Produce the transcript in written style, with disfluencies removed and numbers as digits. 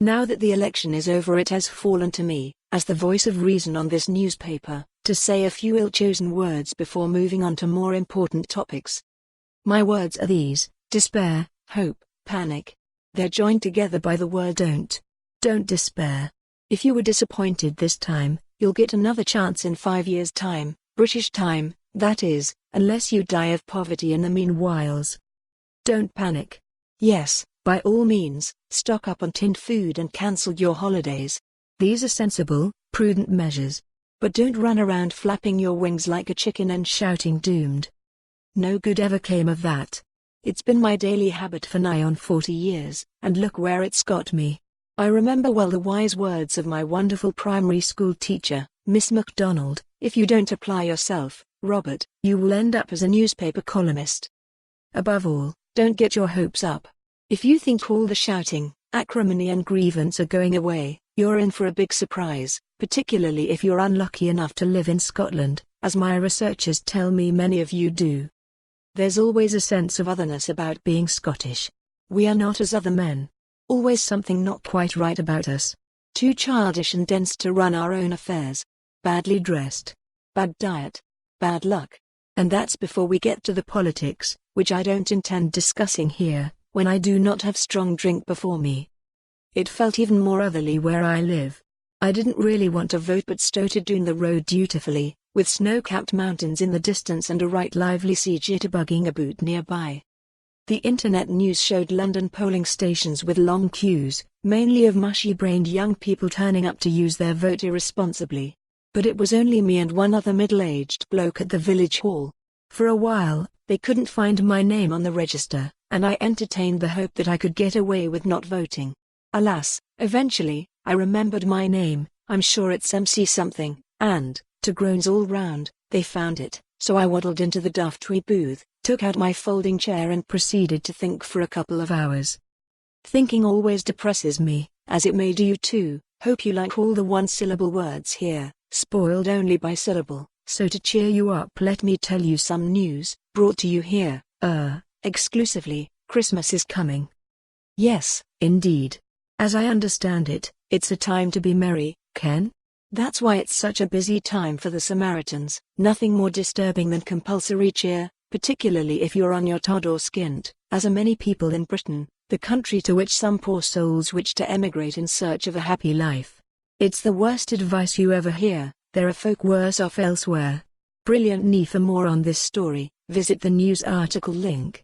Now that the election is over, it has fallen to me, as the voice of reason on this newspaper, to say a few ill-chosen words before moving on to more important topics. My words are these: despair, hope, panic. They're joined together by the word don't. Don't despair. If you were disappointed this time, you'll get another chance in 5 years' time, British time, that is, unless you die of poverty in the meanwhiles. Don't panic. Yes, by all means, stock up on tinned food and cancel your holidays. These are sensible, prudent measures. But don't run around flapping your wings like a chicken and shouting doomed. No good ever came of that. It's been my daily habit for nigh on 40 years, and look where it's got me. I remember well the wise words of my wonderful primary school teacher, Miss McDonald: if you don't apply yourself, Robert, you will end up as a newspaper columnist. Above all, don't get your hopes up. If you think all the shouting, acrimony and grievance are going away, you're in for a big surprise, particularly if you're unlucky enough to live in Scotland, as my researchers tell me many of you do. There's always a sense of otherness about being Scottish. We are not as other men. Always something not quite right about us. Too childish and dense to run our own affairs. Badly dressed. Bad diet. Bad luck. And that's before we get to the politics, which I don't intend discussing here, when I do not have strong drink before me. It felt even more otherly where I live. I didn't really want to vote but stoated down the road dutifully, with snow-capped mountains in the distance and a right lively sea jitterbugging about nearby. The internet news showed London polling stations with long queues, mainly of mushy-brained young people turning up to use their vote irresponsibly. But it was only me and one other middle-aged bloke at the village hall. For a while, they couldn't find my name on the register, and I entertained the hope that I could get away with not voting. Alas, eventually, I remembered my name. I'm sure it's MC something, and, to groans all round, they found it, so I waddled into the Daftwee booth, took out my folding chair and proceeded to think for a couple of hours. Thinking always depresses me, as it may do you too. Hope you like all the one-syllable words here, spoiled only by syllable. So to cheer you up, let me tell you some news, brought to you here, exclusively. Christmas is coming. Yes, indeed. As I understand it, it's a time to be merry, Ken? That's why it's such a busy time for the Samaritans. Nothing more disturbing than compulsory cheer, particularly if you're on your Todd or skint, as are many people in Britain, the country to which some poor souls wish to emigrate in search of a happy life. It's the worst advice you ever hear. There are folk worse off elsewhere. Brilliant. For more on this story, visit the news article link.